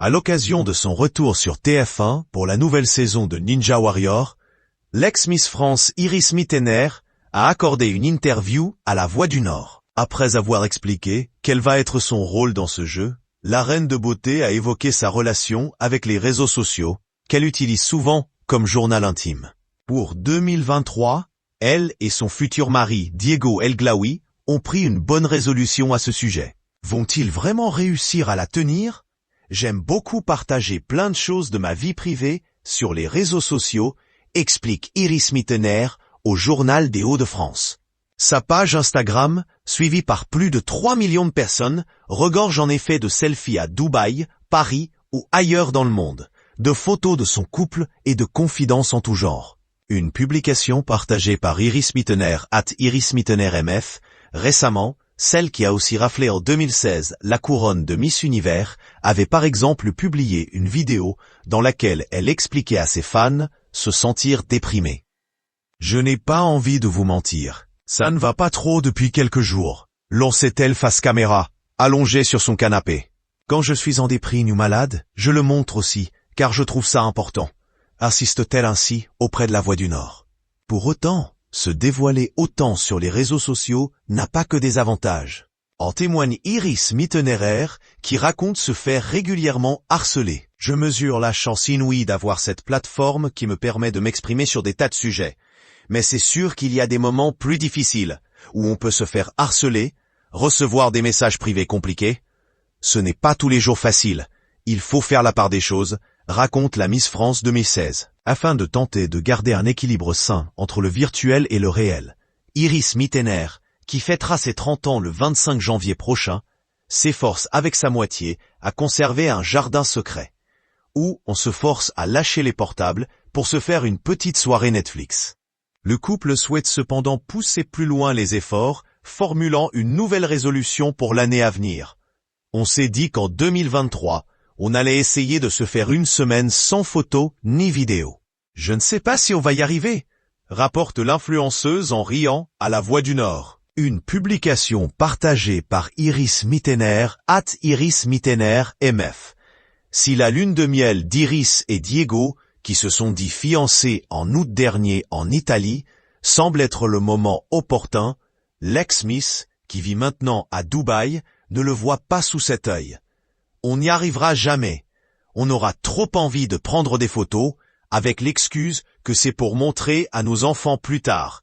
À l'occasion de son retour sur TF1 pour la nouvelle saison de Ninja Warrior, l'ex-Miss France Iris Mittener a accordé une interview à La Voix du Nord. Après avoir expliqué quel va être son rôle dans ce jeu, la reine de beauté a évoqué sa relation avec les réseaux sociaux, qu'elle utilise souvent comme journal intime. Pour 2023, elle et son futur mari Diego El Glaoui ont pris une bonne résolution à ce sujet. Vont-ils vraiment réussir à la tenir ? J'aime beaucoup partager plein de choses de ma vie privée sur les réseaux sociaux, explique Iris Mittener au Journal des Hauts-de-France. Sa page Instagram, suivie par plus de 3 millions de personnes, regorge en effet de selfies à Dubaï, Paris ou ailleurs dans le monde, de photos de son couple et de confidences en tout genre. Une publication partagée par Iris Mittener @IrisMittenerMF, récemment, celle qui a aussi raflé en 2016 la couronne de Miss Univers, avait par exemple publié une vidéo dans laquelle elle expliquait à ses fans se sentir déprimée. Je n'ai pas envie de vous mentir. Ça ne va pas trop depuis quelques jours, lançait-elle face caméra, allongée sur son canapé. Quand je suis en déprime ou malade, je le montre aussi, car je trouve ça important, insiste-t-elle ainsi auprès de La Voix du Nord. Pour autant, se dévoiler autant sur les réseaux sociaux n'a pas que des avantages. En témoigne Iris Mittener, qui raconte se faire régulièrement harceler. Je mesure la chance inouïe d'avoir cette plateforme qui me permet de m'exprimer sur des tas de sujets. Mais c'est sûr qu'il y a des moments plus difficiles, où on peut se faire harceler, recevoir des messages privés compliqués. Ce n'est pas tous les jours facile. Il faut faire la part des choses, raconte la Miss France 2016. Afin de tenter de garder un équilibre sain entre le virtuel et le réel, Iris Mittener, qui fêtera ses 30 ans le 25 janvier prochain, s'efforce avec sa moitié à conserver un jardin secret, où on se force à lâcher les portables pour se faire une petite soirée Netflix. Le couple souhaite cependant pousser plus loin les efforts, formulant une nouvelle résolution pour l'année à venir. On s'est dit qu'en 2023, on allait essayer de se faire une semaine sans photos ni vidéos. Je ne sais pas si on va y arriver, rapporte l'influenceuse en riant à La Voix du Nord. Une publication partagée par Iris Mittener @IrisMittenerMF. Si la lune de miel d'Iris et Diego, qui se sont dit fiancés en août dernier en Italie, semble être le moment opportun, l'ex-Miss, qui vit maintenant à Dubaï, ne le voit pas sous cet œil. On n'y arrivera jamais. On aura trop envie de prendre des photos, avec l'excuse que c'est pour montrer à nos enfants plus tard,